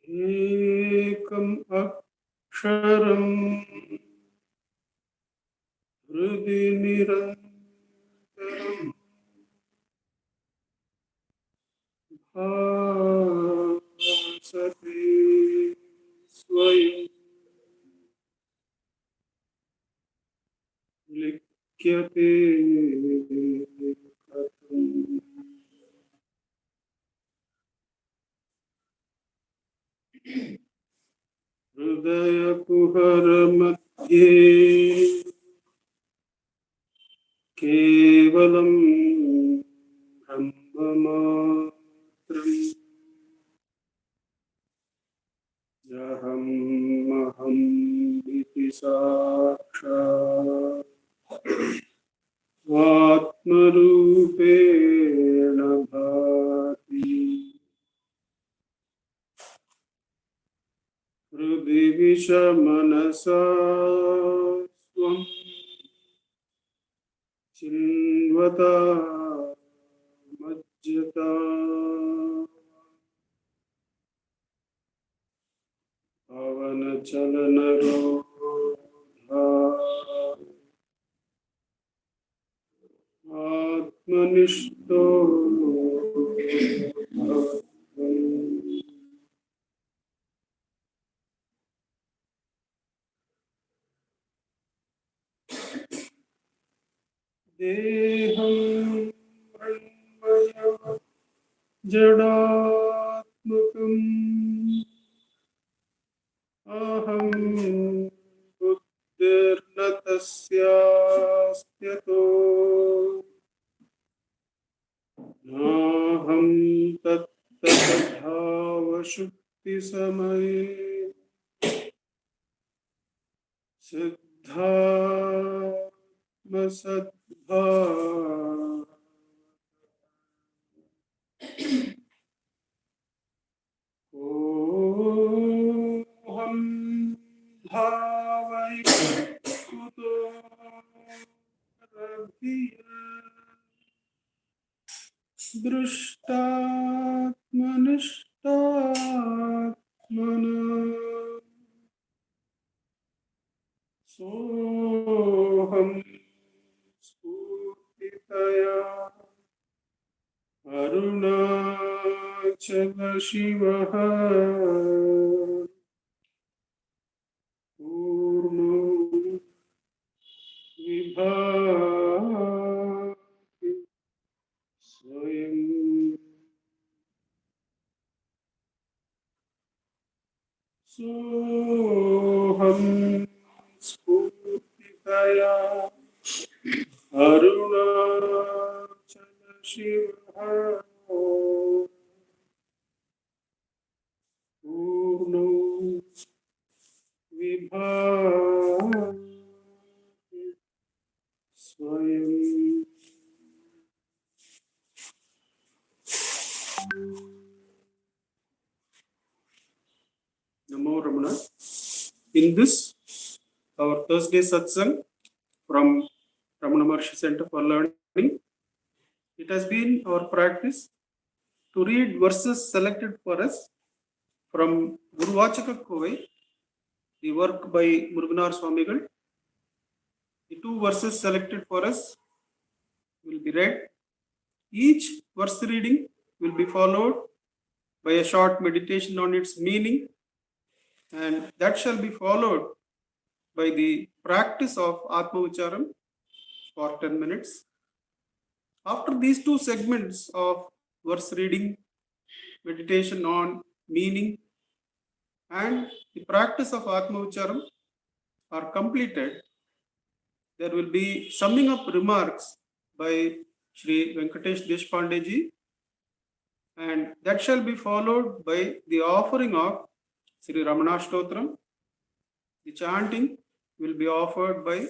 एकम् अक्षरम् हृदि निरन्तरम् भासते स्वयं लिख्यते कथम्। हृदयकुहरमध्ये केवलं ब्रह्ममात्रम् अहम् इति साक्षात् आत्मरूपेण भाति। हृदि विषमनसा स्वं चिन्वता मज्जता पवनचलनरोधा आत्मनिष्ठो भवति। देहं मृण्मयः जडात्मकम् अहं बुद्धिर्न तस्यास्त्यतो नाहं तत्तद्भावशुक्तिसमये सिद्धात्मसद्भाव ओहं भावयुक्तो रभिया दृष्टात्मनिष्टात्मना सोहं स्फूर्तितया अरुणाचल शिवः पूर्णो विभाति स्वयं। सोहं स्फूर्तितया अरुणाचल शिवः पूर्णो विभाति स्वयं। Namo Ramana. In this, our Thursday Satsang from Ramanacentre Center for Learning, it has been our practice to read verses selected for us from Guru Vachaka Kovai, the work by Muruganar Swamigal. The two verses selected for us will be read. Each verse reading will be followed by a short meditation on its meaning, and that shall be followed by the practice of Atma Ucharam for 10 minutes. After these two segments of verse reading, meditation on meaning, and the practice of Atma Ucharam are completed, there will be summing up remarks by Shri Venkatesh Deshpande ji, and that shall be followed by the offering of Sri Ramanastotram. The chanting will be offered by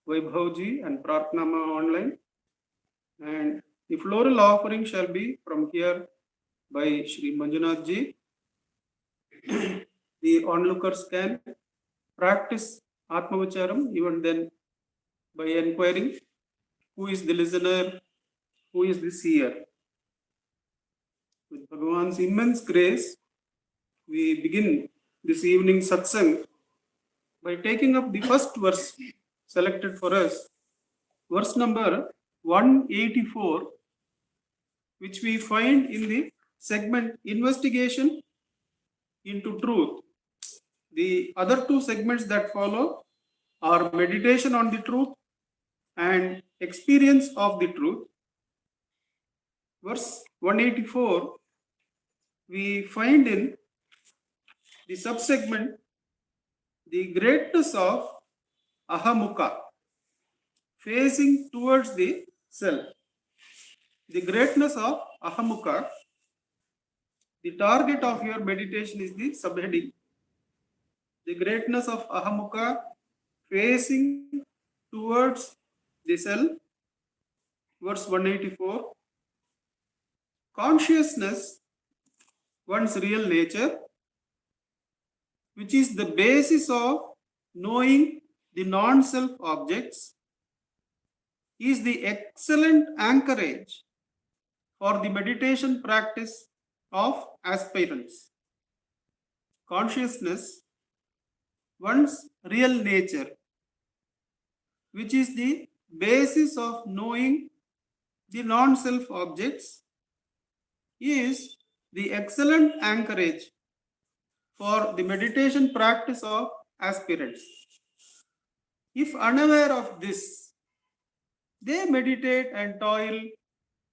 Vaibhav ji and Prarthnama online, and the floral offering shall be from here by Shri Manjunath ji. The onlookers can practice Atma Ucharam even then by inquiring who is the listener, who is the seer. With Bhagavan's immense grace, we begin this evening satsang by taking up the first verse selected for us, verse number 184, which we find in the segment Investigation into Truth. The other two segments that follow are Meditation on the Truth and Experience of the Truth. Verse 184, we find in the subsegment the greatness of Ahamukha, facing towards the self. The greatness of Ahamukha, the target of your meditation is the subheading. The greatness of Ahamukha, facing towards the self. Verse 184, consciousness, one's real nature, which is the basis of knowing the non-self objects, is the excellent anchorage for the meditation practice of aspirants. Consciousness, one's real nature, which is the basis of knowing the non-self objects, is the excellent anchorage for the meditation practice of aspirants. If unaware of this, they meditate and toil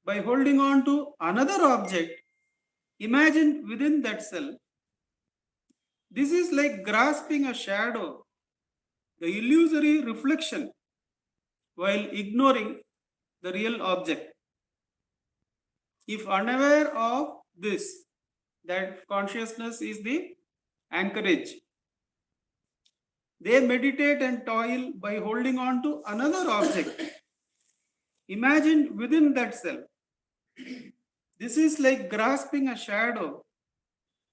by holding on to another object imagined within that self. This is like grasping a shadow, the illusory reflection, while ignoring the real object. If unaware of this, that consciousness is the anchorage, they meditate and toil by holding on to another object imagined within that self. This is like grasping a shadow,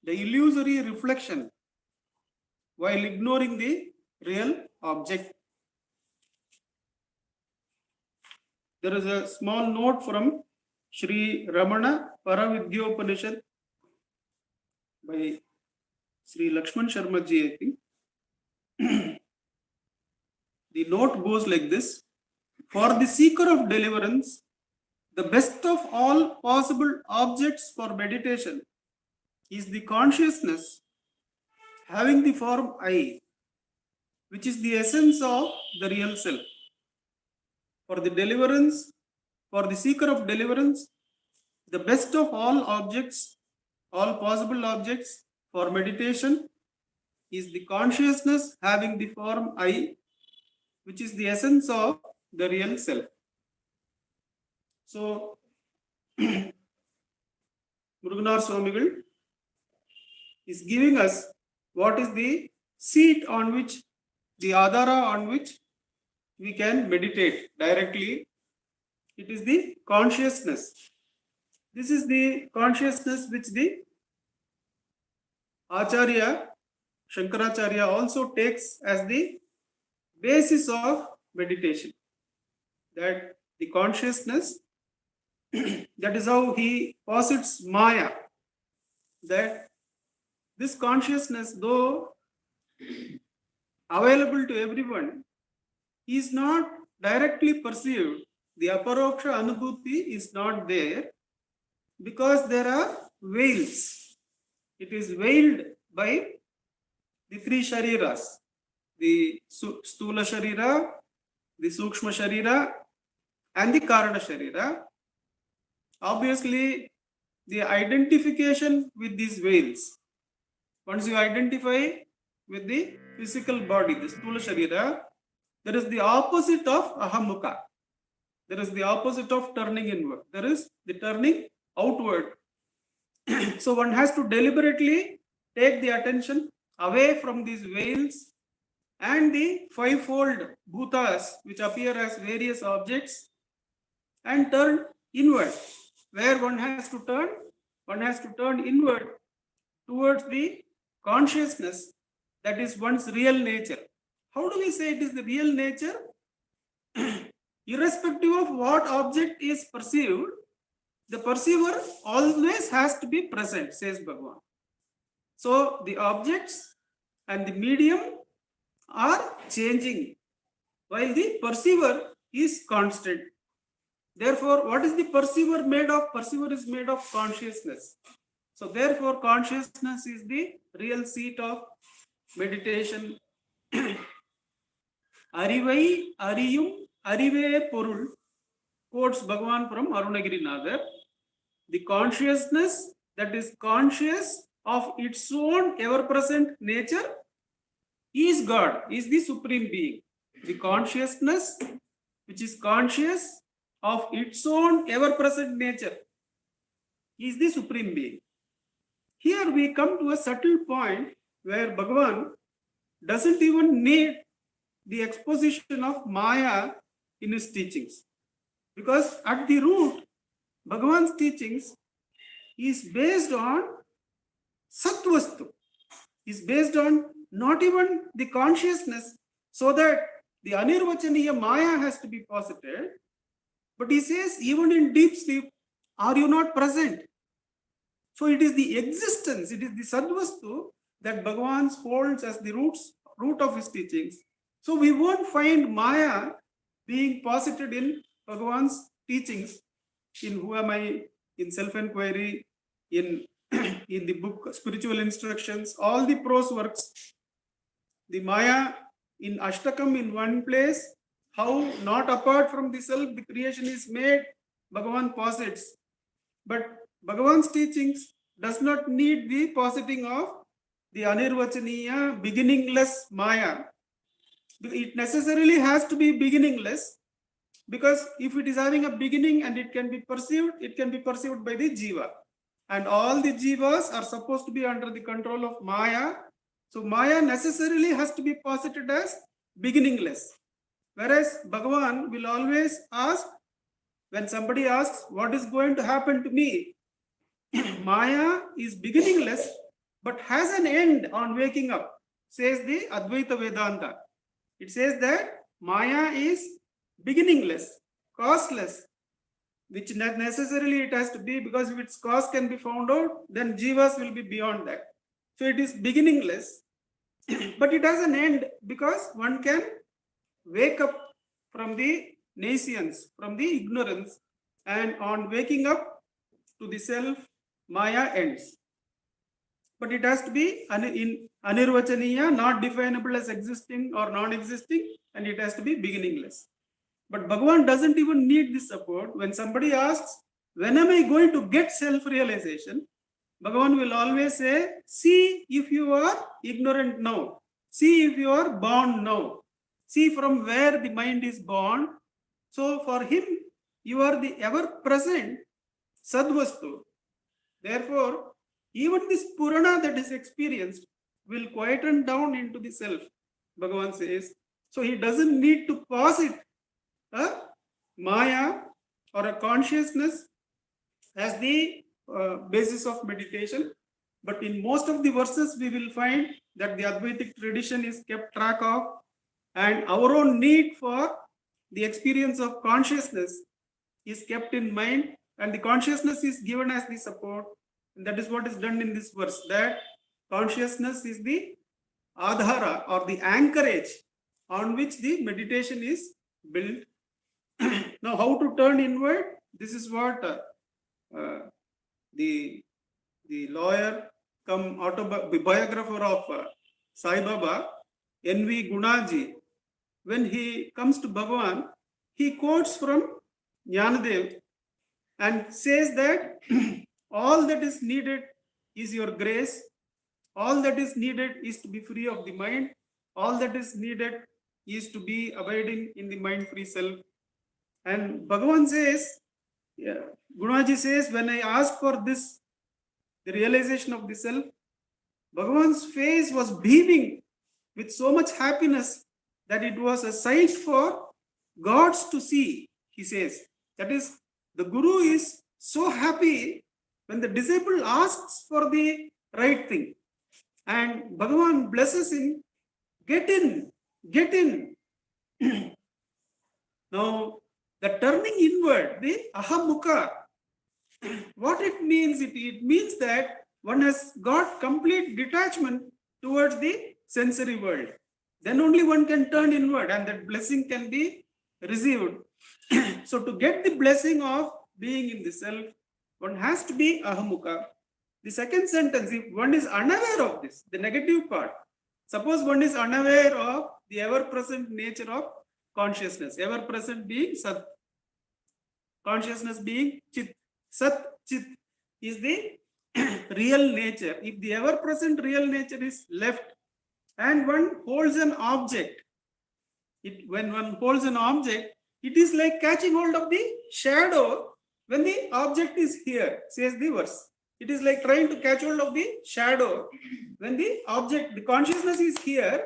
the illusory reflection, while ignoring the real object. There is a small note from Sri Ramana Paravidyopanishad by Sri Lakshman Sharma ji, I think. The note goes like this: for the seeker of deliverance, the best of all possible objects for meditation is the consciousness having the form I, which is the essence of the real self. For the deliverance, for the seeker of deliverance, the best of all objects, all possible objects for meditation is the consciousness having the form I, which is the essence of the real self. So, Muruganar Swamigal is giving us what is the seat on which, the adhara on which we can meditate directly. It is the consciousness. This is the consciousness which the Acharya, Shankaracharya also takes as the basis of meditation. That the consciousness, that is how he posits Maya. That this consciousness, though available to everyone, is not directly perceived. The aparoksha anubhuti is not there because there are veils. It is veiled by the three shariras: the stula sharira, the sukshma sharira, and the karana sharira. Obviously, the identification with these veils, once you identify with the physical body, the stula sharira, there is the opposite of ahamukha. There is the opposite of turning inward. There is the turning outward. So one has to deliberately take the attention away from these veils and the fivefold bhutas which appear as various objects and turn inward. Where one has to turn inward towards the consciousness that is one's real nature. How do we say it is the real nature? Irrespective of what object is perceived, the perceiver always has to be present, says Bhagavan. So the objects and the medium are changing while the perceiver is constant. Therefore, what is the perceiver made of? Perceiver is made of consciousness. So therefore, consciousness is the real seat of meditation. Arivai, Ariyum, Arive Porul, quotes Bhagavan from Arunagirinathar. The consciousness that is conscious of its own ever-present nature is God, is the Supreme Being. The consciousness which is conscious of its own ever-present nature is the Supreme Being. Here we come to a subtle point where Bhagavan doesn't even need the exposition of Maya in his teachings. Because at the root, Bhagavan's teachings is based on Satvastu, is based on not even the consciousness, so that the Anirvachaniya Maya has to be posited. But he says, even in deep sleep, are you not present? So it is the existence, it is the Sadvastu that Bhagavan holds as the root of his teachings. So we won't find Maya being posited in Bhagavan's teachings, in Who Am I, in Self-Enquiry, in the book Spiritual Instructions, all the prose works. The Maya in Ashtakam in one place, how not apart from the self the creation is made, Bhagavan posits. But Bhagavan's teachings does not need the positing of the Anirvachaniya, beginningless Maya. It necessarily has to be beginningless, because if it is having a beginning and it can be perceived by the Jiva. And all the Jivas are supposed to be under the control of Maya. So Maya necessarily has to be posited as beginningless. Whereas Bhagavan will always ask, when somebody asks, what is going to happen to me? Maya is beginningless, but has an end on waking up, says the Advaita Vedanta. It says that Maya is beginningless, causeless, which not necessarily it has to be, because if its cause can be found out, then Jivas will be beyond that. So it is beginningless, but it has an end, because one can wake up from the nescience, from the ignorance, and on waking up to the self, Maya ends. But it has to be Anirvachaniya, not definable as existing or non-existing, and it has to be beginningless. But Bhagavan doesn't even need this support. When somebody asks, when am I going to get self-realization? Bhagavan will always say, see if you are ignorant now. See if you are born now. See from where the mind is born. So for him, you are the ever-present Sadvastu. Therefore, even this Purana that is experienced will quieten down into the self, Bhagavan says. So he doesn't need to posit a Maya or a consciousness as the basis of meditation. But in most of the verses, we will find that the Advaitic tradition is kept track of, and our own need for the experience of consciousness is kept in mind, and the consciousness is given as the support. And that is what is done in this verse, that consciousness is the adhara or the anchorage on which the meditation is built. Now, how to turn inward? This is what the lawyer come biographer of Sai Baba, N.V. Gunaji, when he comes to Bhagavan, he quotes from Jnanadev and says that all that is needed is your grace. All that is needed is to be free of the mind. All that is needed is to be abiding in the mind-free self. And Bhagavan says, Gunaji says, when I asked for this, the realization of the self, Bhagavan's face was beaming with so much happiness that it was a sight for gods to see, he says. That is, the Guru is so happy when the disciple asks for the right thing. And Bhagavan blesses him, get in, get in. Now, the turning inward, the ahamukha, what it means, it means that one has got complete detachment towards the sensory world. Then only one can turn inward and that blessing can be received. So to get the blessing of being in the self, one has to be ahamukha. The second sentence, if one is unaware of this, the negative part, suppose one is unaware of the ever-present nature of consciousness, ever-present being Sat, consciousness being Chit. Sat, Chit is the real nature. If the ever-present real nature is left and one holds an object, when one holds an object, it is like catching hold of the shadow when the object is here, says the verse. It is like trying to catch hold of the shadow when the object, the consciousness is here,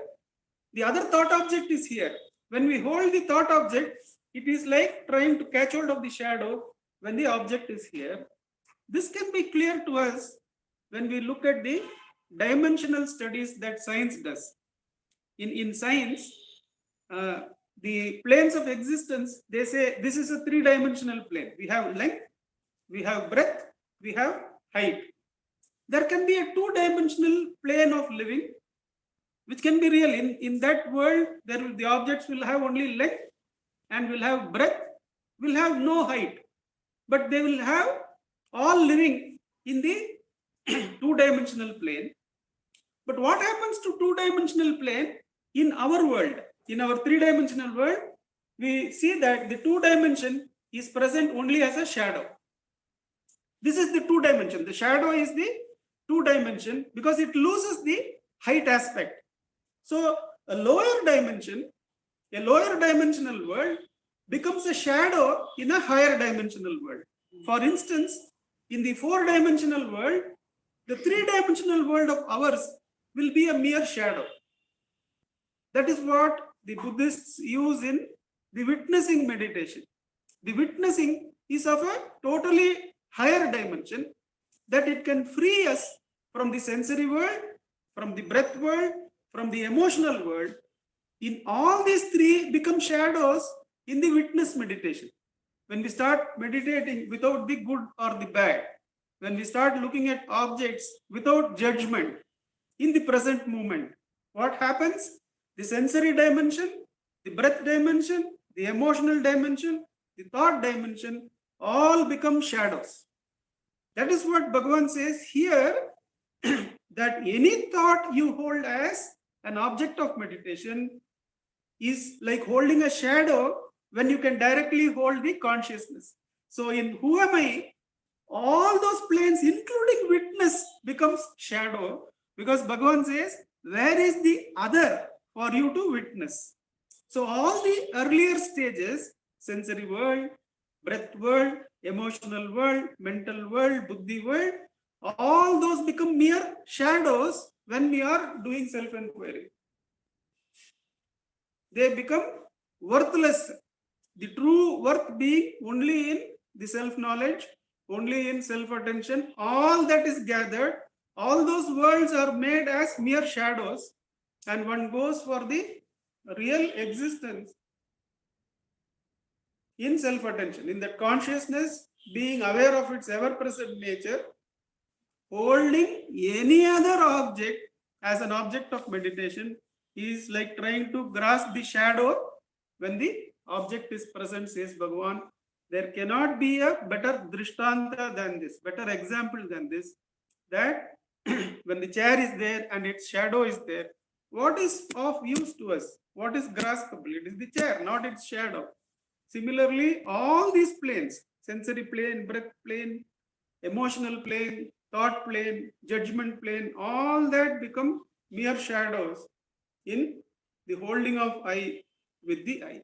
the other thought object is here. When we hold the thought object, it is like trying to catch hold of the shadow when the object is here. This can be clear to us when we look at the dimensional studies that science does. In science, the planes of existence, they say this is a three-dimensional plane. We have length, we have breadth, we have height. There can be a two-dimensional plane of living, which can be real. In that world, the objects will have only length and will have breadth, will have no height. But they will have all living in the two-dimensional plane. But what happens to two-dimensional plane in our world? In our three-dimensional world, we see that the two dimension is present only as a shadow. This is the two dimension. The shadow is the two dimension because it loses the height aspect. So a lower dimension, a lower dimensional world becomes a shadow in a higher dimensional world. For instance, in the four-dimensional world, the three-dimensional world of ours will be a mere shadow. That is what the Buddhists use in the witnessing meditation. The witnessing is of a totally higher dimension that it can free us from the sensory world, from the breath world, from the emotional world. In all these three become shadows in the witness meditation. When we start meditating without the good or the bad, when we start looking at objects without judgment in the present moment, what happens? The sensory dimension, the breath dimension, the emotional dimension, the thought dimension, all become shadows. That is what Bhagavan says here, that any thought you hold as an object of meditation is like holding a shadow when you can directly hold the consciousness. So in who am I, all those planes, including witness, becomes shadow because Bhagavan says, where is the other for you to witness? So all the earlier stages, sensory world, breath world, emotional world, mental world, buddhi world, all those become mere shadows when we are doing self-enquiry. They become worthless. The true worth being only in the self-knowledge, only in self-attention. All that is gathered, all those worlds are made as mere shadows, and one goes for the real existence in self-attention, in that consciousness, being aware of its ever-present nature, holding any other object as an object of meditation is like trying to grasp the shadow when the object is present, says Bhagavan. There cannot be a better drishtanta than this, better example than this, that when the chair is there and its shadow is there, what is of use to us? What is graspable? It is the chair, not its shadow. Similarly, all these planes, sensory plane, breath plane, emotional plane, thought plane, judgment plane, all that become mere shadows in the holding of I with the I.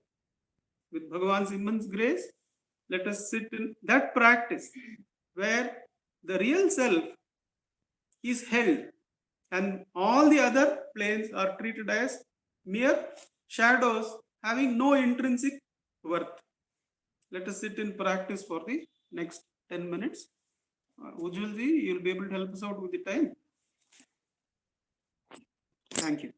With Bhagavan's immense grace, let us sit in that practice where the real self is held and all the other planes are treated as mere shadows having no intrinsic worth. Let us sit in practice for the next 10 minutes. Ujjwalji, you'll be able to help us out with the time. Thank you.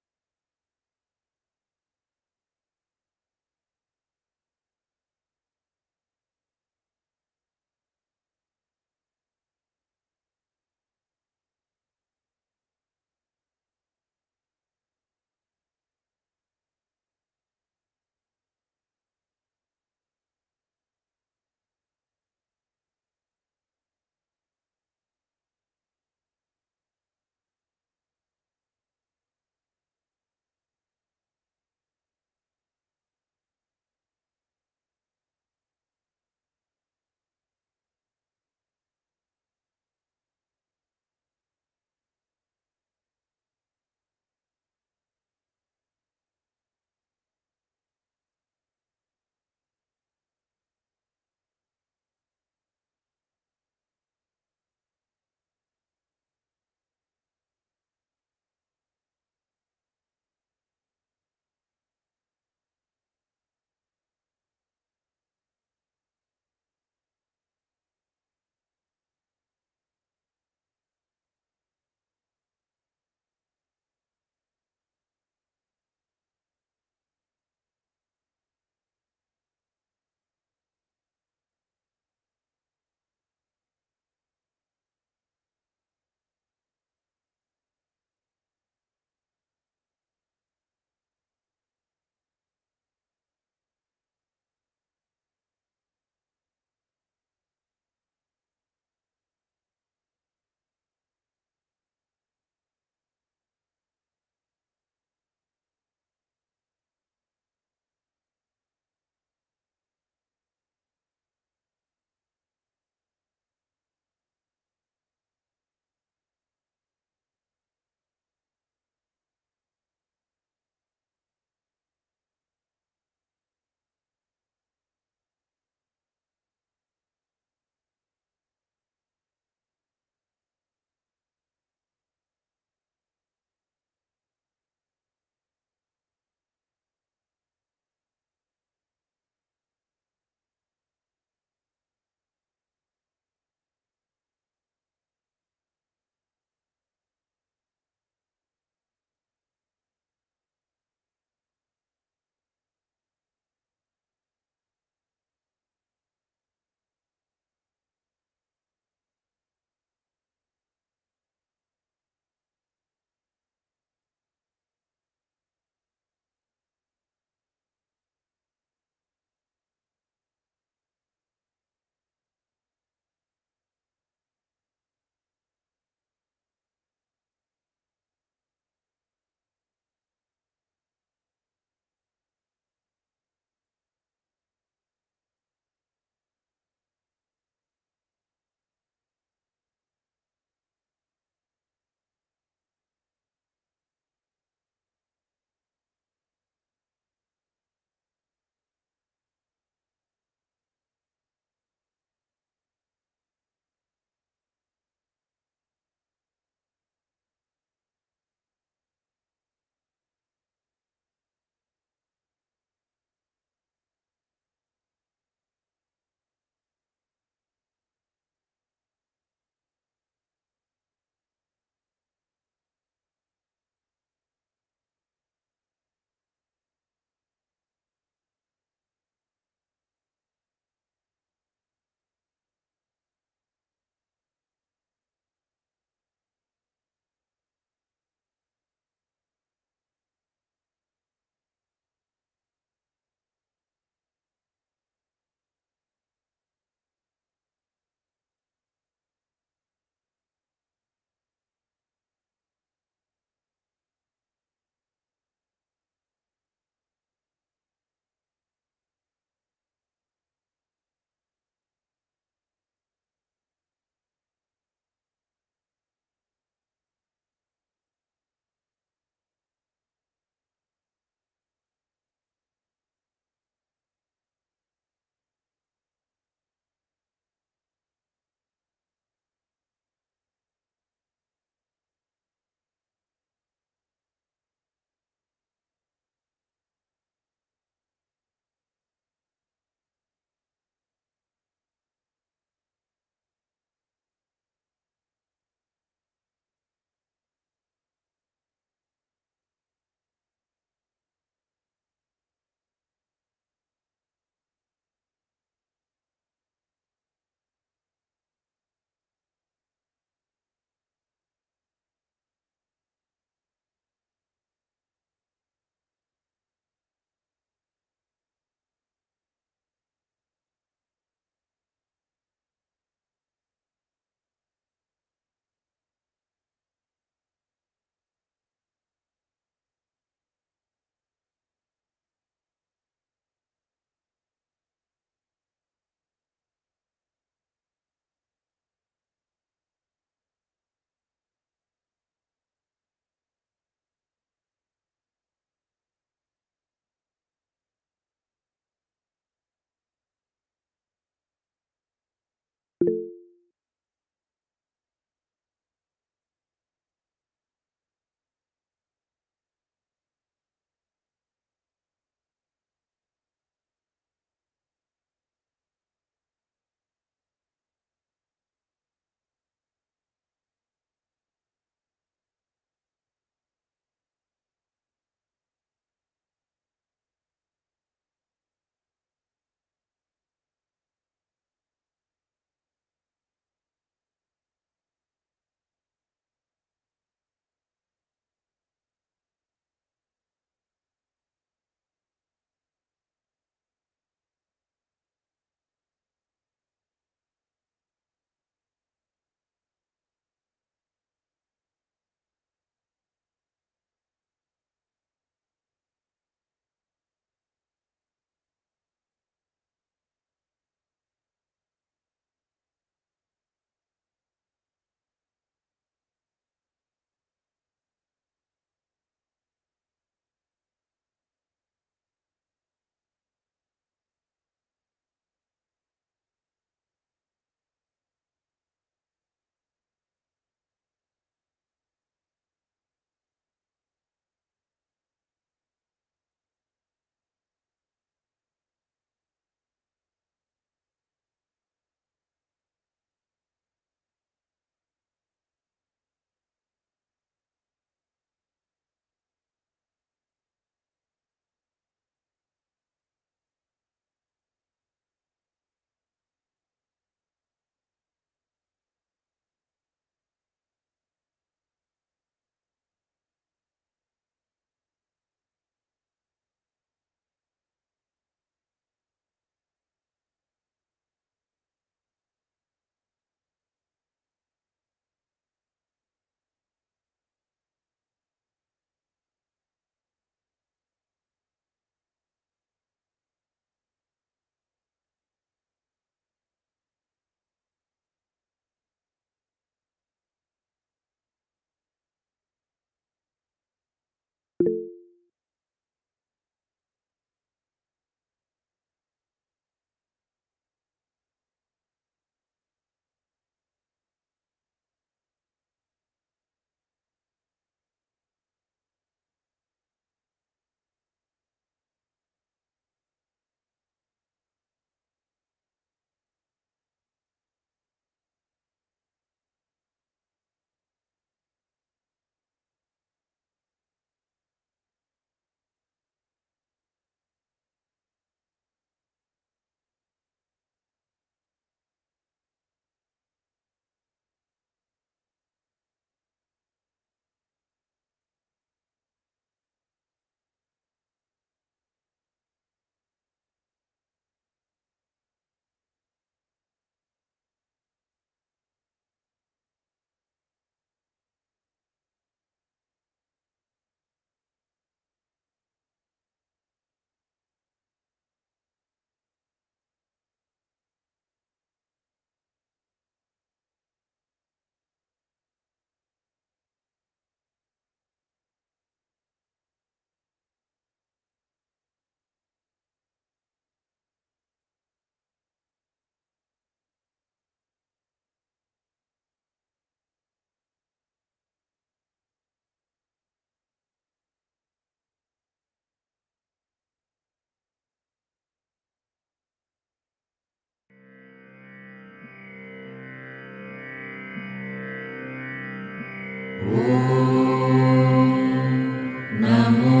नमो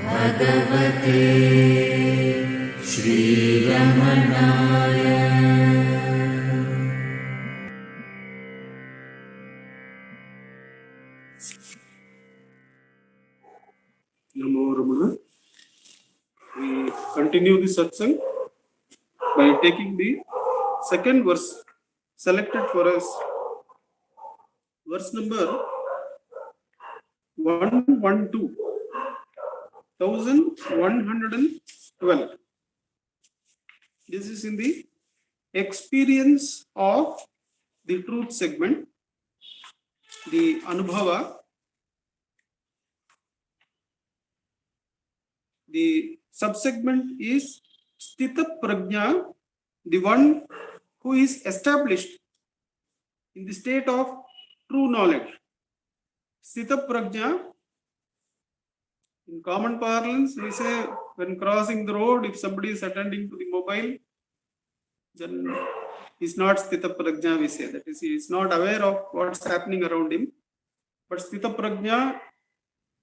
भगवते श्रीरमणाय। Namo Ramana. We continue the satsang by taking the second verse selected for us. Verse number 112. 1112. This is in the experience of the truth segment, the Anubhava. The subsegment is Sthita Prajna, the one who is established in the state of true knowledge. Sthita Prajna, in common parlance, we say when crossing the road, if somebody is attending to the mobile, then he's not Sthita Prajna, we say. That is, he is not aware of what's happening around him. But Sthita Prajna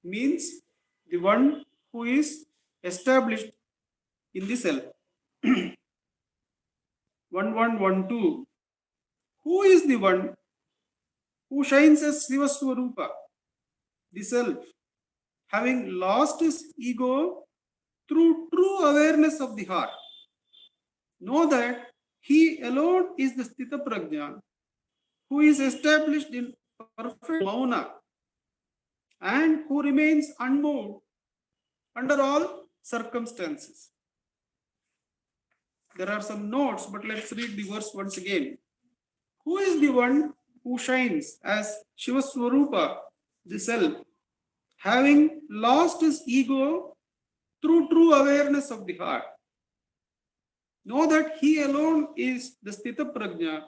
means the one who is established in the self. 1112. Who is the one who shines as Shiva Swarupa, the self, having lost his ego through true awareness of the heart? Know that he alone is the Sthita Prajna, who is established in perfect Mauna and who remains unmoved under all circumstances. There are some notes, but let's read the verse once again. Who is the one who shines as Shiva Swarupa, the self, having lost his ego through true awareness of the heart? Know that he alone is the Sthita Prajna,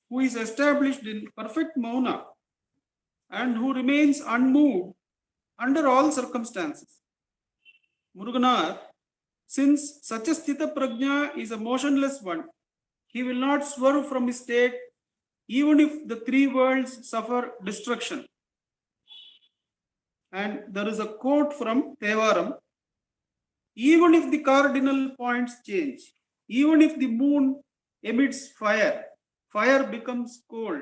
who is established in perfect Mauna and who remains unmoved under all circumstances. Muruganar, since such a Sthita Prajna is a motionless one, he will not swerve from his state even if the three worlds suffer destruction. And there is a quote from Tevaram: even if the cardinal points change, even if the moon emits fire, fire becomes cold,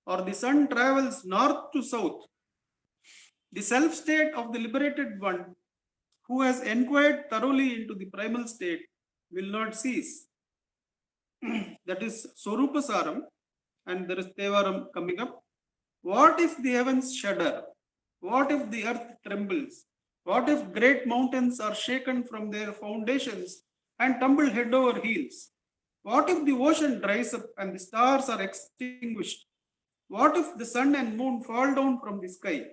or the sun travels north to south, the self state of the liberated one who has inquired thoroughly into the primal state will not cease. That is Swarupa Saram, and there is Tevaram coming up. What if the heavens shudder? What if the earth trembles? What if great mountains are shaken from their foundations and tumble head over heels? What if the ocean dries up and the stars are extinguished? What if the sun and moon fall down from the sky?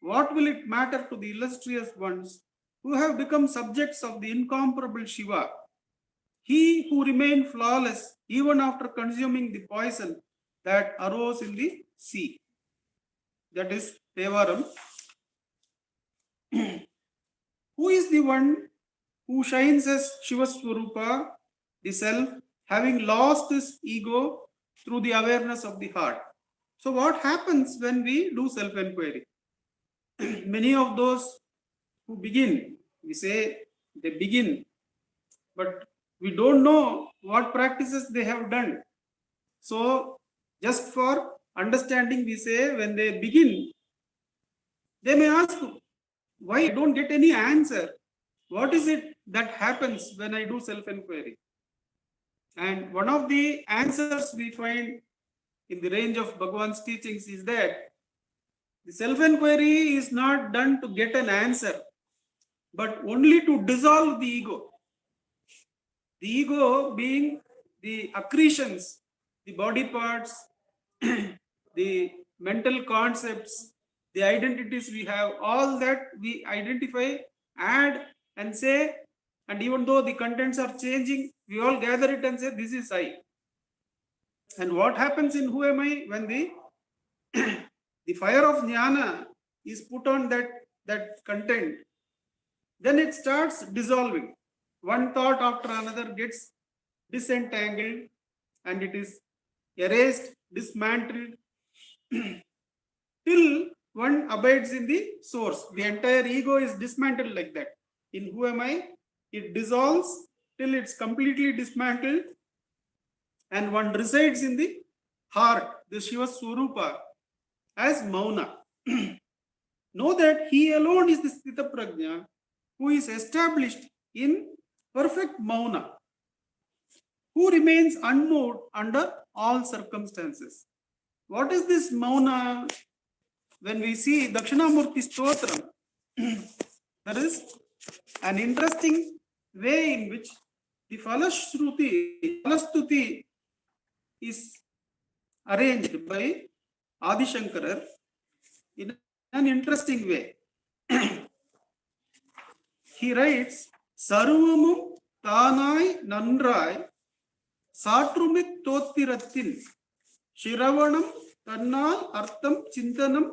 what will it matter to the illustrious ones who have become subjects of the incomparable Shiva? He who remained flawless even after consuming the poison that arose in the sea. That is Devaram. Who is the one who shines as Shiva Swarupa, the self, having lost his ego through the awareness of the heart? So what happens when we do self-enquiry? Many of those who begin, we say they begin, but we don't know what practices they have done. So just for understanding, we say when they begin, they may ask, why I don't get any answer? What is it that happens when I do self-enquiry? And one of the answers we find in the range of Bhagavan's teachings is that the self-enquiry is not done to get an answer, but only to dissolve the ego. The ego being the accretions, the body parts, the mental concepts, the identities we have, all that we identify, add and say, and even though the contents are changing, we all gather it and say, this is I. And what happens in who am I when the fire of jnana is put on that content, then it starts dissolving. One thought after another gets disentangled and it is erased, dismantled, till one abides in the source. The entire ego is dismantled like that. In who am I? It dissolves till it's completely dismantled and one resides in the heart, the Shiva Swarupa, as Mauna. Know that he alone is the Sthita Prajna who is established in perfect Mauna, who remains unmoved under all circumstances. What is this Mauna? When we see Dakshinamurti Stotram, there is an interesting way in which the Falastuti is arranged by Adi Shankarar in an interesting way. He writes, Sarvamum Tanai Nandrai Satrumit Totiratin Shiravanam Tannal Artham Chintanam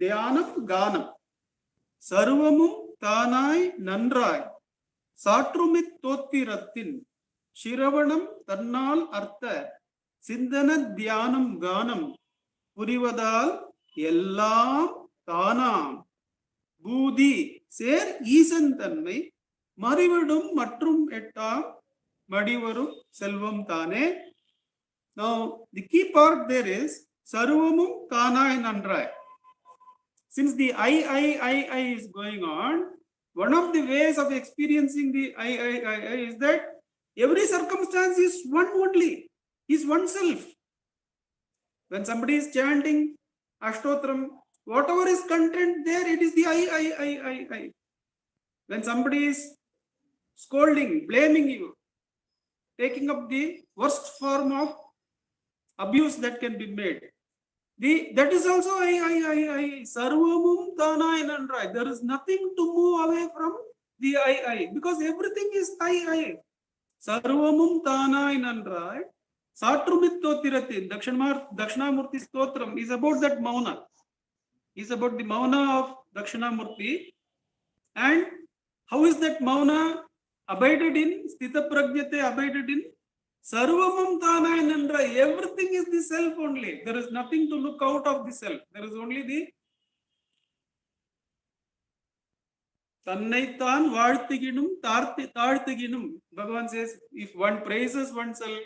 Dhyanam Ganam Sarvamum Tanai Nandrai Satrumit Totiratin Shiravanam Tannal Artha Sindana Dhyanam Ganam Purivadal Yellam Tanam Budi Ser Easan Tanmai Marividum Matrum Ettam Madivarum Selvam Tane. Now, the key part there is Sarvamum Tanai Nandrai. Since the I is going on, one of the ways of experiencing the I is that every circumstance is one only, is oneself. When somebody is chanting Ashtotram, whatever is content there, it is the I. When somebody is scolding, blaming you, taking up the worst form of abuse that can be made, that is also I. Sarvamum Tanai Nandrai. There is nothing to move away from the I, because everything is I. Sarvamum Tanai Nandrai. Satrumit Totiratin. Dakshinamurti Stotram is about that Mauna. Is about the Mauna of Dakshinamurti. And how is that Mauna abided in? Sthita Prajnate abided in Sarvamam Tanai Nandrai. Everything is the self only. There is nothing to look out of the self. There is only the Tannaitan Vartiginum Tartiginum. Bhagavan says, if one praises oneself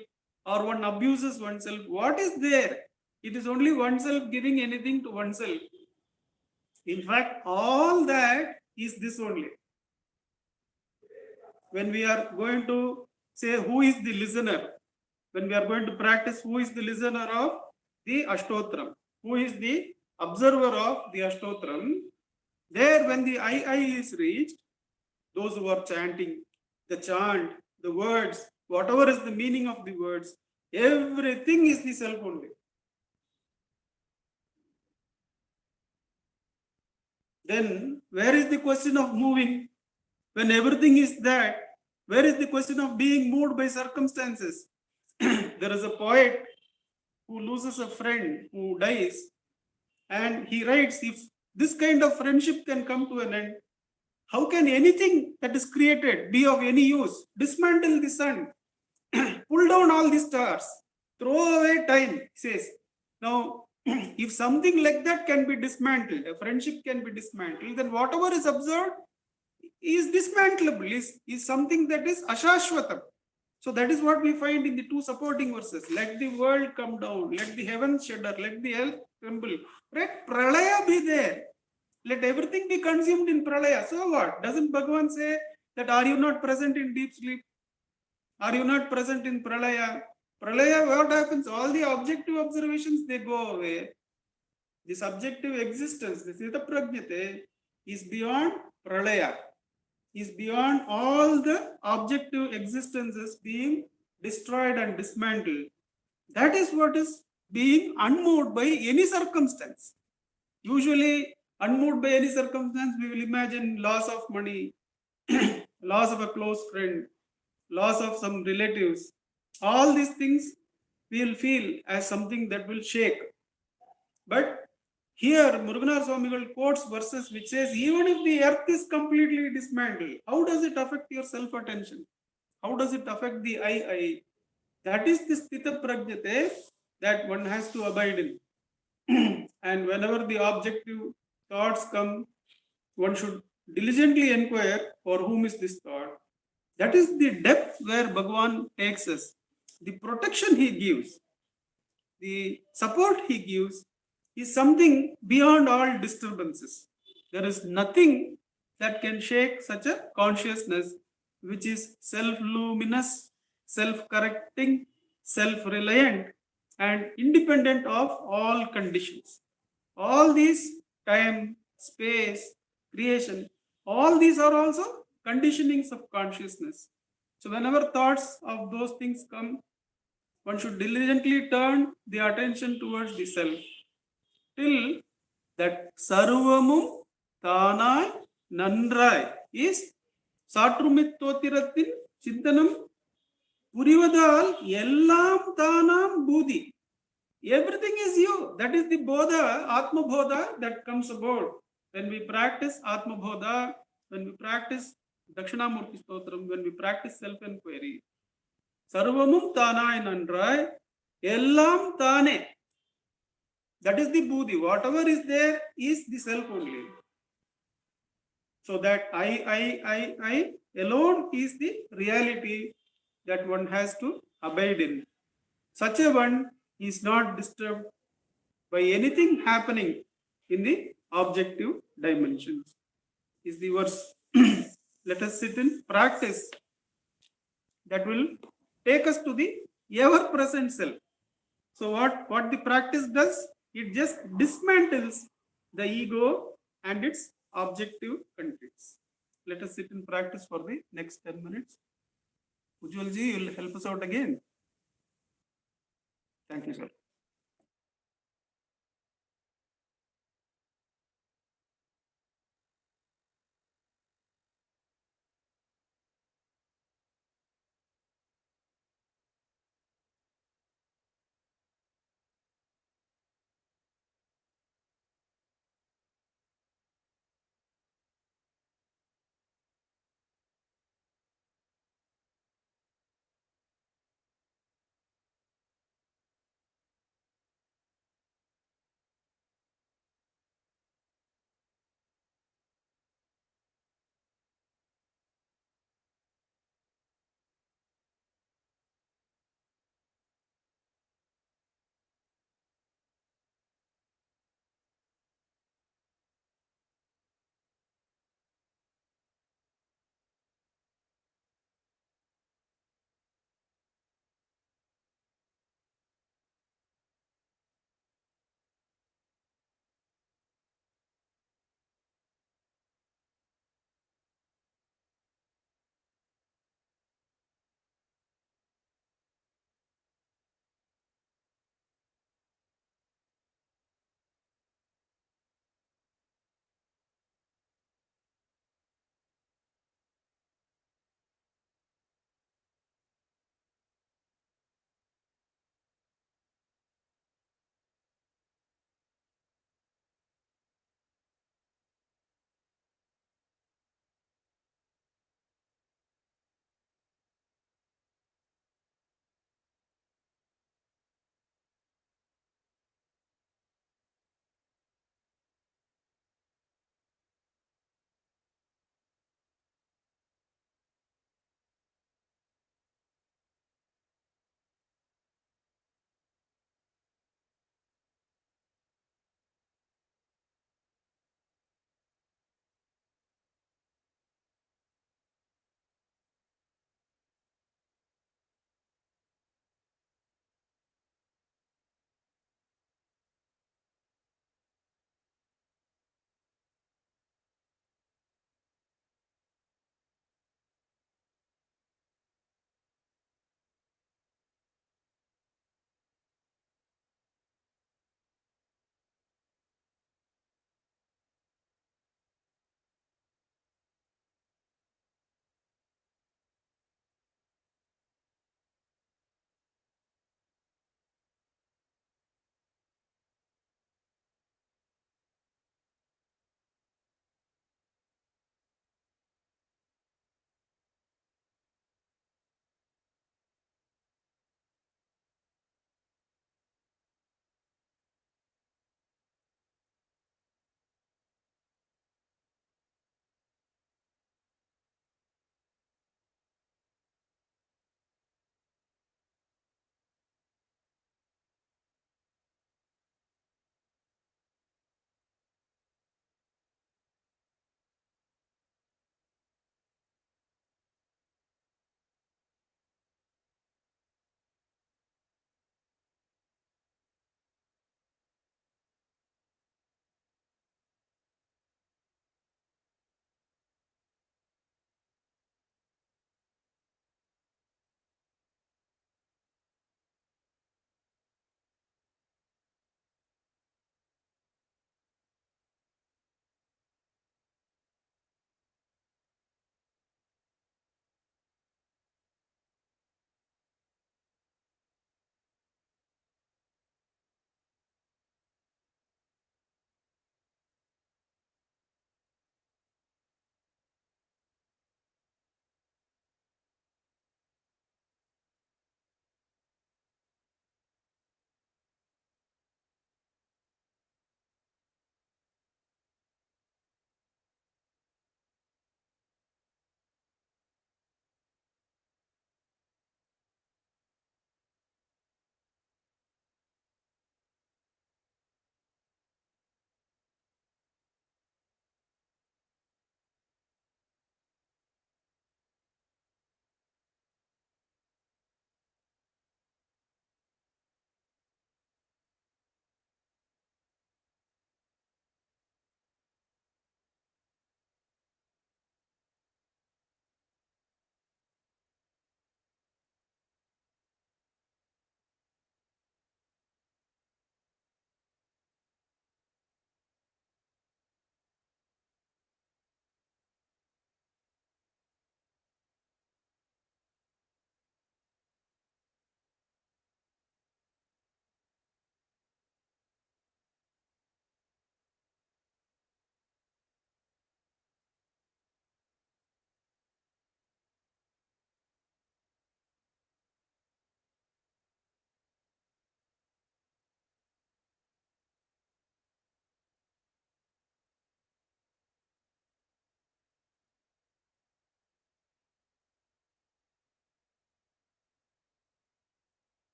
or one abuses oneself, what is there? It is only oneself giving anything to oneself. In fact, all that is this only. When we are going to say who is the listener, when we are going to practice who is the listener of the Ashtotram, who is the observer of the Ashtotram, there when the I is reached, those who are chanting, the chant, the words, whatever is the meaning of the words, everything is the self only. then where is the question of moving? When everything is that, where is the question of being moved by circumstances? There is a poet who loses a friend who dies, and he writes, if this kind of friendship can come to an end, how can anything that is created be of any use? Dismantle the sun, pull down all the stars, throw away time, he says. Now, if something like that can be dismantled, a friendship can be dismantled, then whatever is observed is dismantleable, is something that is ashashvatam. So that is what we find in the two supporting verses. Let the world come down, let the heavens shudder, let the earth tremble. Let pralaya be there. Let everything be consumed in pralaya. So what? Doesn't Bhagavan say that are you not present in deep sleep? Are you not present in pralaya? Pralaya, what happens? All the objective observations, they go away. The subjective existence, the Sita Prajnate, is beyond pralaya, is beyond all the objective existences being destroyed and dismantled. That is what is being unmoved by any circumstance. Usually, unmoved by any circumstance, we will imagine loss of money, loss of a close friend, loss of some relatives. All these things we will feel as something that will shake. But here, Muruganar Swamigal quotes verses which says, even if the earth is completely dismantled, how does it affect your self-attention? How does it affect the I? That is the Sthita Prajnate that one has to abide in. And whenever the objective thoughts come, one should diligently inquire for whom is this thought. That is the depth where Bhagavan takes us. The protection he gives, the support he gives is something beyond all disturbances. There is nothing that can shake such a consciousness which is self luminous, self correcting, self reliant, and independent of all conditions. All these time, space, creation, all these are also conditionings of consciousness. So, whenever thoughts of those things come, one should diligently turn the attention towards the self till that sarvamum tanai nandrai is Satrumittotirathin Chintanam Purivadal Yellam Tanam Budi. Everything is you. That is the Bodha, Atma Bodha that comes about. When we practice Atma Bodha, when we practice Dakshinamurti Stotram, when we practice self-enquiry, Sarvamum Tanai Nandrai, Ellam Tane. That is the Buddhi. Whatever is there is the self only. So that I alone is the reality that one has to abide in. Such a one is not disturbed by anything happening in the objective dimensions. Is the verse. Let us sit in practice that will take us to the ever present self. So what the practice does? It just dismantles the ego and its objective contents. Let us sit in practice for the next 10 minutes. Ujjwalji, you will help us out again. Thank you, sir.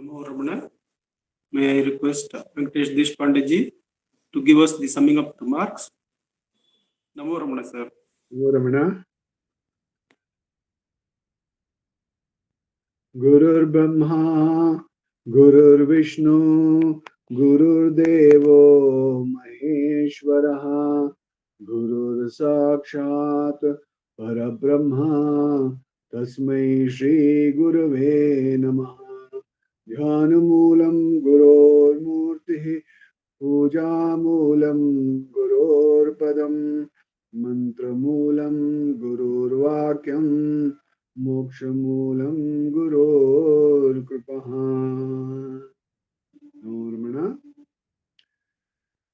Namo Ramana. May I request Venkatesh Dish Panditji to give us the summing up remarks. Namo Ramana, sir. Namo Ramana. Gurur Brahma, Gurur Vishnu, Gurur Devo Maheshwaraha, Gurur Sakshat Parabrahma, Tasmai Shri Gurave Namaha. Dhyanamulam Gurur Murti, Pujamulam Gurur Padam, Mantramulam Gurur Vakyam, Mokshamulam Gurur Kripaha. Ramana.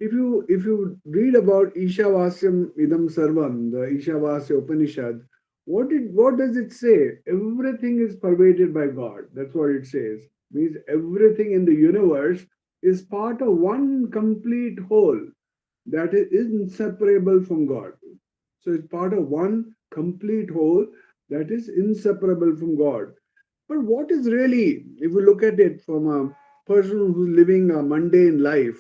If you read about Ishavasyam Idam Sarvam, the Ishavasya Upanishad, what does it say? Everything is pervaded by God. That's what it says. Means everything in the universe is part of one complete whole that is inseparable from God. So it's part of one complete whole that is inseparable from God. But what is really, if you look at it from a person who's living a mundane life,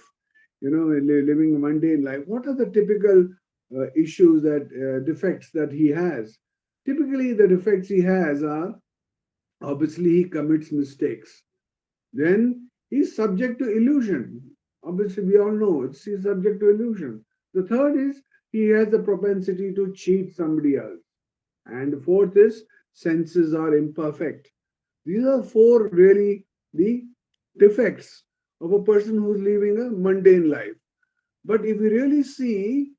living a mundane life, what are the typical issues defects that he has? Typically, the defects he has are obviously he commits mistakes. Then he's subject to illusion. Obviously, we all know he's subject to illusion. The third is he has a propensity to cheat somebody else. And the fourth is senses are imperfect. These are four really the defects of a person who's living a mundane life. But if you really see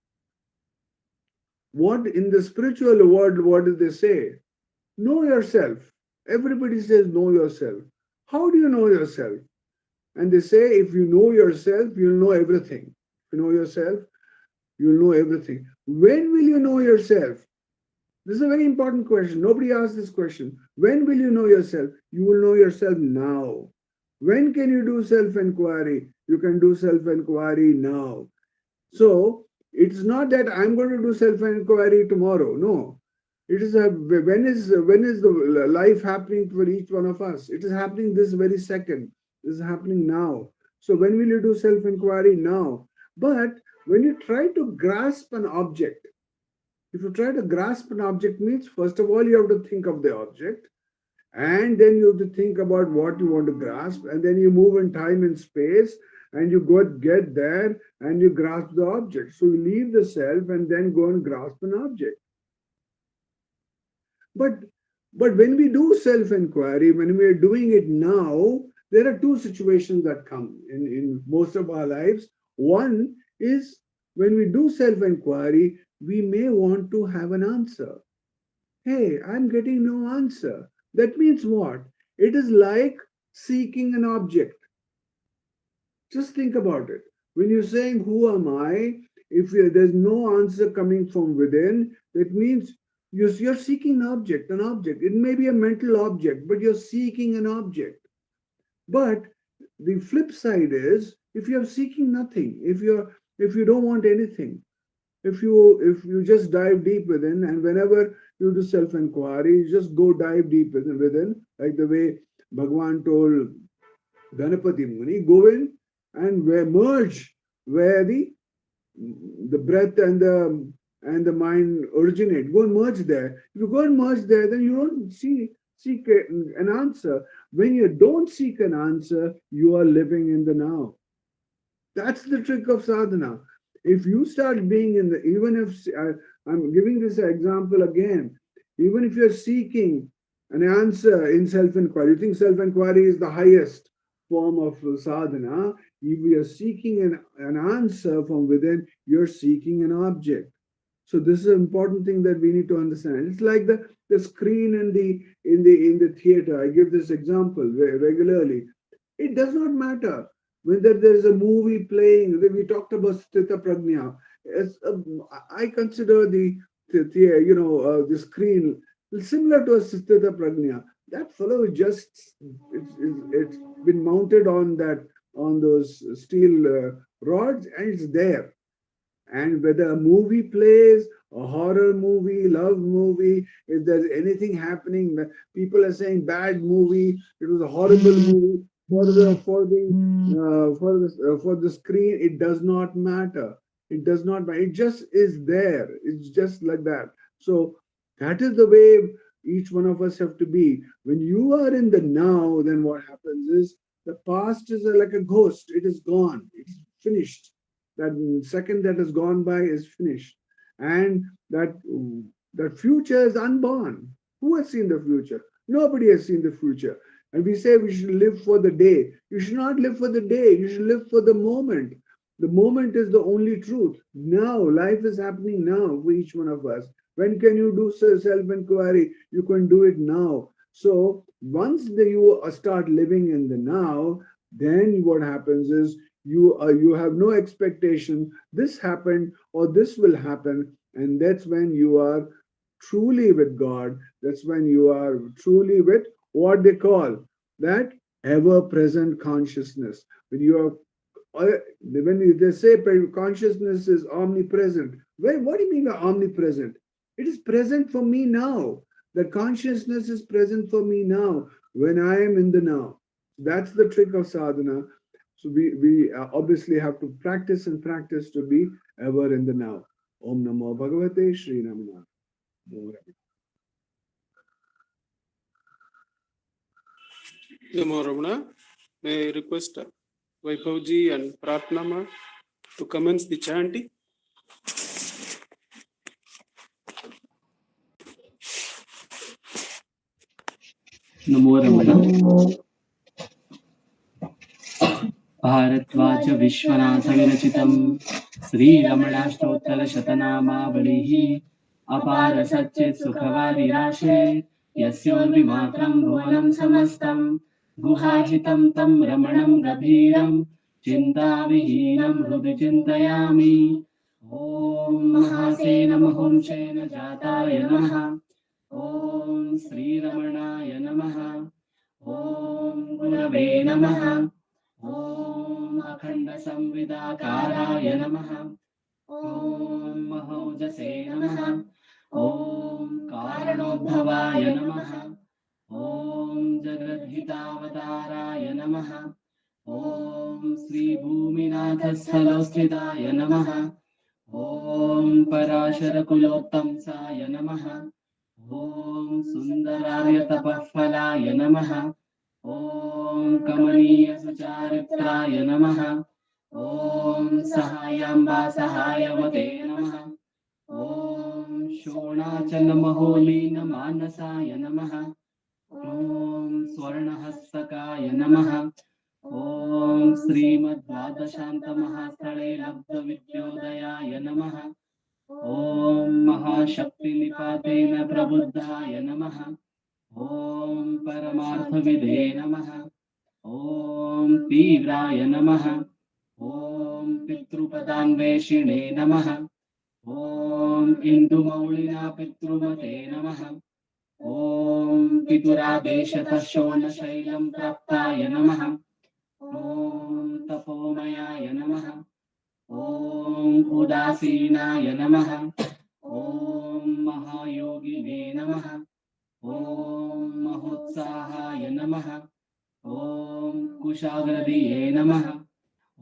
what in the spiritual world, what do they say? Know yourself. Everybody says know yourself. How do you know yourself? And they say if you know yourself, you'll know everything. If you know yourself, you'll know everything. When will you know yourself? This is a very important question. Nobody asks this question. When will you know yourself? You will know yourself now. When can you do self-enquiry? You can do self-enquiry now. So it's not that I'm going to do self-enquiry tomorrow. No. It is when is the life happening for each one of us? It is happening this very second. This is happening now. So when will you do self-enquiry? Now. But when you try to grasp an object, if you try to grasp an object means, first of all, you have to think of the object, and then you have to think about what you want to grasp, and then you move in time and space, and you get there, and you grasp the object. So you leave the self and then go and grasp an object. But when we do self-enquiry, when we are doing it now, there are two situations that come in most of our lives. One is when we do self-enquiry, we may want to have an answer. Hey, I'm getting no answer. That means what? It is like seeking an object. Just think about it. When you're saying, who am I? If there's no answer coming from within, that means you're seeking an object, an object. It may be a mental object, but you're seeking an object. But the flip side is, if you're seeking nothing, if you don't want anything, if you just dive deep within, and whenever you do self-enquiry, you just go dive deep within, like the way Bhagwan told Ganapati Muni, go in and merge where the breath and the mind originate. Go and merge there. If you go and merge there, then you don't seek an answer. When you don't seek an answer, you are living in the now. That's the trick of sadhana. If you start being in the, even if I'm giving this example again, even if you're seeking an answer in self-inquiry, you think self-inquiry is the highest form of sadhana. If you're seeking an answer from within, you're seeking an object. So this is an important thing that we need to understand. It's like the screen in the theater. I give this example regularly. It does not matter whether there is a movie playing. We talked about Sthita Prajna. I consider the screen similar to a Sthita Prajna. That fellow is just it's been mounted on those steel rods, and it's there. And whether a movie plays, a horror movie, love movie, if there's anything happening, people are saying bad movie, it was a horrible movie. for the screen, it does not matter. It does not matter. It just is there. It's just like that. So that is the way each one of us have to be. When you are in the now, then what happens is the past is like a ghost. It is gone. It's finished. That second that has gone by is finished, and that future is unborn. Who has seen the future? Nobody has seen the future. And we say we should live for the day. You should not live for the day. You should live for the moment. The moment is the only truth. Now, life is happening now for each one of us. When can you do self-inquiry? You can do it now. So once you start living in the now, then what happens is you have no expectation. This happened or this will happen, and that's when you are truly with God. That's when you are truly with what they call that ever-present consciousness. When you are when they say consciousness is omnipresent, what do you mean by omnipresent? It is present for me now. The consciousness is present for me now when I am in the now. That's the trick of sadhana. So we obviously have to practice and practice to be ever in the now. Om Namo Bhagavate Sri Ramana. Namo Ramana. May I request Vaibhavji and Pratnama to commence the chanting. नमो रमण भारद्वाज विश्वनाथ विरचितं श्रीरमणाष्टोत्तरशतनामावलिः अपार सच्चित् सुखवारिराशे यस्योर्विमात्रं भुवनं समस्तं गुहाहितं तं रमणं गभीरं चिन्ताविहीनं हृदि चिन्तयामि। ॐ महासेन महोंशेन जाताय नमः। ॐ श्रीरमणाय नमः। ॐ गुरवे नमः। ॐ अखण्डसंविदाकाराय नमः। ॐ महौजसे नमः। ॐ कारणोद्भवाय नमः। ॐ जगद्धितावताराय नमः। ॐ श्रीभूमिनाथस्थलोस्थिताय नमः। ॐ पराशरकुलोत्तंसाय नमः। ॐ सुन्दराय तपःफलाय नमः। ॐ कमनीयसुचारित्राय नमः। ॐ सहायाम्बा सहायवते नमः। ॐ शोणाचलमहोलीनमानसाय नमः। ॐ स्वर्णहस्तकाय नमः। ॐ श्रीमद्द्वादशान्तमहास्थले लब्धविद्योदयाय नमः। ॐ महाशक्तिनिपातेन प्रबुद्धाय नमः। ॐ परमार्थविदे नमः। ॐ तीव्राय नमः। ॐ पितृपदान्वेषिणे नमः। ॐ इन्दुमौलिना पितृमते नमः। ॐ पितुरादेशतः शोणशैलं प्राप्ताय नमः। ॐ तपोमयाय नमः। ॐ उदासीनाय नमः। ॐ महायोगिने नमः। ॐ महोत्साहाय नमः। ॐ कुशाग्रदिये नमः।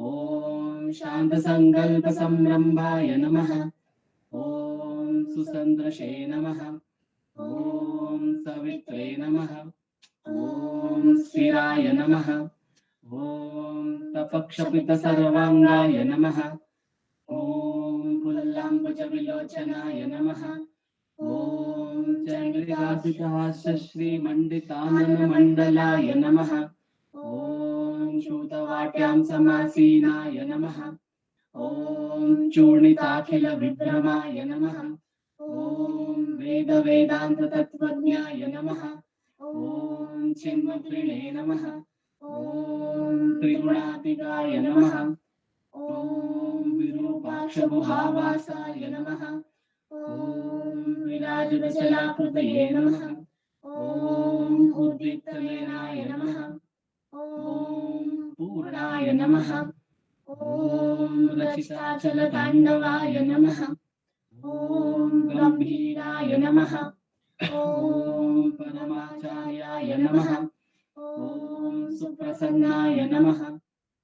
ॐ शान्तसङ्कल्पसंरम्भाय नमः। ॐ सुसन्दृशे नमः। ॐ सवित्रे नमः। ॐ स्थिराय नमः। ॐ तपक्षपितसर्वाङ्गाय नमः। ॐ पुल्लाम्बुजविलोचनाय नमः। ॐ चण्डिकाधितहास्यश्रीमण्डिताननमण्डलाय नमः। ॐ शूतवाट्यां समासीनाय नमः। ॐ चूर्णिताखिलविभ्रमाय नमः। ॐ वेदवेदान्ततत्त्वज्ञाय नमः। ॐ चिन्मत्रिणे नमः। ॐ त्रिगुणातिकाय नमः। ॐ विरूपाक्षगुहावासाय नमः। ॐ विराजदशलाकृतये नमः। ॐ उद्दीप्तनयनाय नमः। ॐ पूर्णाय नमः। ॐ रचिताचलताण्डवाय नमः। ॐ गम्भीराय नमः। ॐ परमाचार्याय नमः। ॐ सुप्रसन्नाय नमः।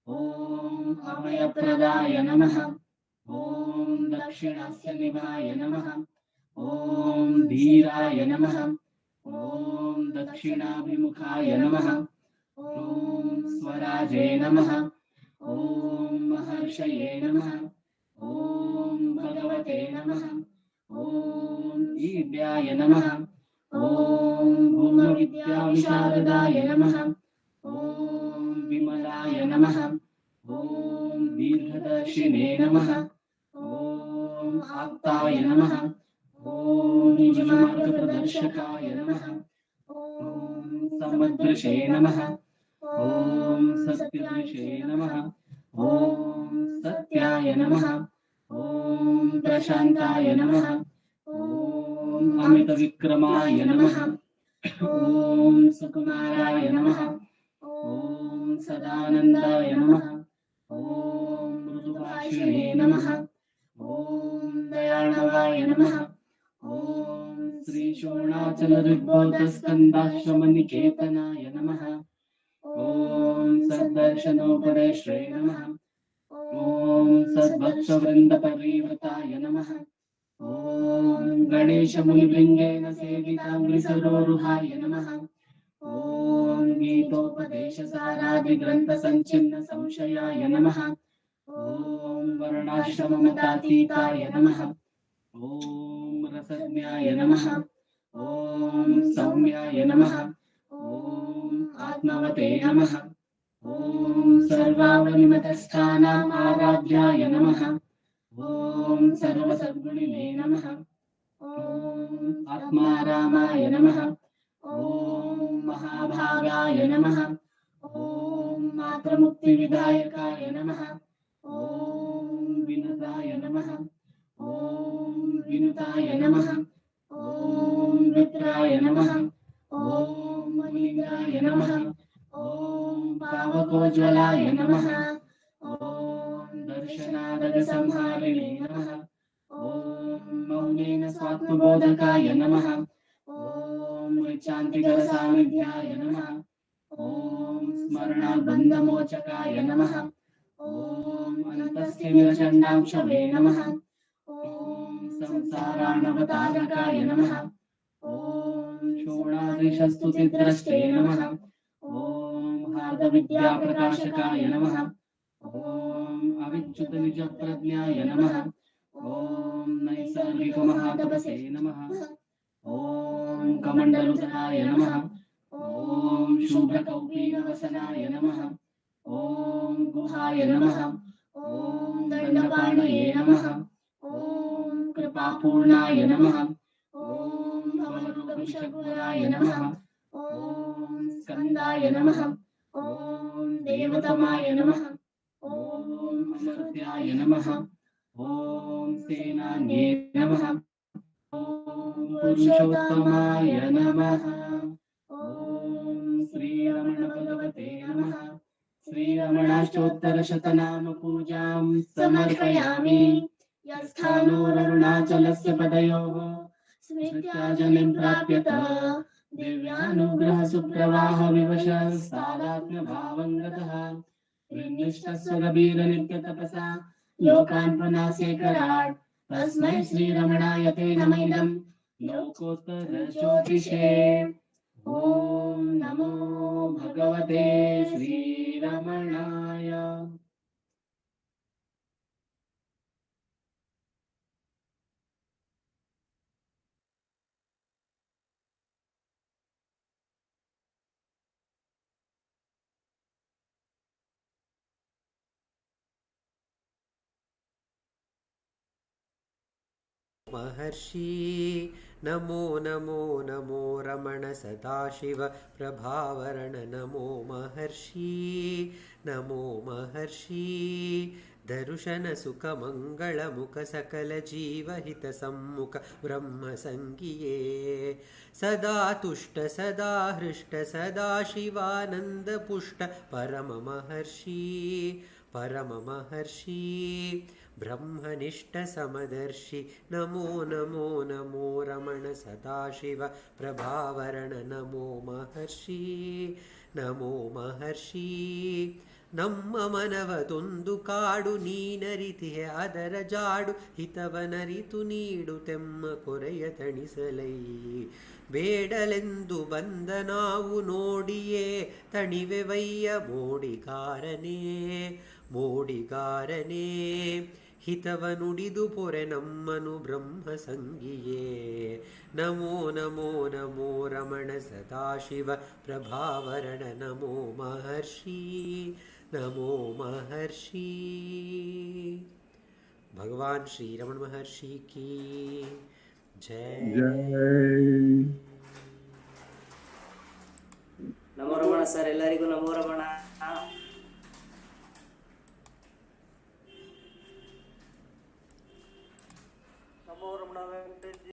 ॐ अभयप्रदाय नमः। ॐ दक्षिणस्य निभाय नमः। ॐ धीराय नमः। ॐ दक्षिणाभिमुखाय नमः। ॐ स्वराजे नमः। ॐ महर्षये नमः। ॐ भगवते नमः। ॐ ईड्याय नमः। ॐ भूमविद्याविशारदाय नमः। ॐ विमलाय नमः। ॐ दीर्घदर्शिने नमः। ॐ आप्ताय नमः। ॐ निजमार्गप्रदर्शकाय नमः। ॐ समदृशे नमः। ॐ सत्यदृशे नमः। ॐ सत्याय नमः। ॐ प्रशान्ताय नमः। ॐ अमितविक्रमाय नमः। ॐ सुकुमाराय नमः। ॐ सदानन्दाय नमः। ॐ मृदुभाषिणे नमः। ॐ दयार्णवाय नमः। ॐ श्रीशोणाचलऋग्बोधस्कन्दाश्रमनिकेतनाय नमः। ॐ सद्दर्शनोपदेश्रे नमः। ॐ सद्भक्तवृन्दपरिवृताय नमः। ॐ गणेशमुनिभृङ्गेन सेविताङ्घ्रिसरोरुहाय नमः। ॐ गीतोपदेशसारादिग्रन्थसञ्चिन्न संशयाय नमः। ॐ वर्णाश्रममतातीताय नमः। ॐ रसज्ञाय नमः। ॐ सौम्याय नमः। ॐ आत्मवते नमः। ॐ सर्वावनिमतस्थानाम् आराध्याय नमः। ॐ सर्वसद्गुणिने नमः। ॐ आत्मारामाय नमः। ॐ महाभागाय नमः। ॐ मात्रमुक्तिविदायकाय नमः। ॐ विनुताय नमः। ॐ विनुताय नमः। ॐ विप्राय नमः। ॐ लिङ्गाय नमः। ॐ पावकोज्ज्वलाय नमः। ॐ दर्शनादगसंहारिणे नमः। ॐ मौनेन स्वात्मबोधकाय नमः। ॐ ऋचान्तिकरसान्निध्याय नमः। ॐ स्मरणाद्बन्धमोचकाय नमः। ॐ अन्तस्थिमिरचण्डांशवे नमः। ॐ संसाराणवतारकाय नमः। ॐ शोणाद्रिशस्तुतिद्रष्टे नमः। ॐ हार्दविद्याप्रकाशकाय नमः। ॐ अविच्युतनिजप्रज्ञाय नमः। ॐ नैसर्गिकमहातपसे नमः। ॐ कमण्डलुधराय नमः। ॐ शुभ्रकौपीनवसनाय नमः। ॐ गुहाय नमः। ॐ दण्डपाणये नमः। ॐ कृपापूर्णाय नमः। ॐ भवरोगविषग्वराय नमः। ॐ स्कन्दाय नमः। ॐ देवतमाय नमः। ॐ अमर्त्याय नमः। ॐ सेनान्ये नमः। ॐ पुरुषोत्तमाय नमः। ॐ श्रीरमणभगवते नमः। श्रीरमणाष्टोत्तरशतनामपूजां समर्पयामि। यस्थानोररुणाचलस्य पदयोः स्मृत्याजलिं प्राप्यत दिव्यानुग्रहसुप्रवाहविवशः सादात्म्यभावं गतः निर्निष्ठस्वगभीरनित्यतपसा लोकान् पुनासेकराट् तस्मै श्रीरमणाय ते नमः इदं लोकोत्तरज्योतिषे। ॐ नमो भगवते श्रीरमणाय। महर्षि नमो नमो नमो रमण सदाशिव प्रभावरण नमो महर्षि नमो महर्षि दर्शन सुख मंगल मुख सकल जीवहित सम्मुख ब्रह्म संगिये सदा तुष्ट सदा हृष्ट सदा शिवानंद पुष्ट परम महर्षि ब्रह्मनिष्ठसमदर्शि नमो नमो नमो रमण सदाशिव प्रभावरण नमो महर्षि नमो महर्षि ನಮ್ಮ ಮನವದೊಂದು ಕಾಡು ನೀನರಿತಿಹೆ ಅದರ ಜಾಡು ಹಿತವನರಿತು ನೀಡುತ್ತೆಮ್ಮ ಕೊರೆಯ ತಣಿಸಲೈ ಬೇಡಲೆಂದು ಬಂದ ನಾವು ನೋಡಿಯೇ ತಣಿವೆವಯ್ಯ ಮೋಡಿಗಾರನೇ ಮೋಡಿಗಾರನೇ ಹಿತವ ನುಡಿದು ಪೊರೆ ನಮ್ಮನು ಬ್ರಹ್ಮ ಸಂಗಿಯೇ ನಮೋ ನಮೋ ನಮೋ ರಮಣ ಸದಾಶಿವ ಪ್ರಭಾವರಣ ನಮೋ ಮಹರ್ಷಿ ನಮೋ ಮಹರ್ಷಿ. ಭಗವಾನ್ ಶ್ರೀ ರಮಣ ಮಹರ್ಷಿ ಕಿ ಜೈ. ನಮೋ ರಮಣ ಸರ್, ಎಲ್ಲರಿಗೂ ನಮೋ ರಮಣ.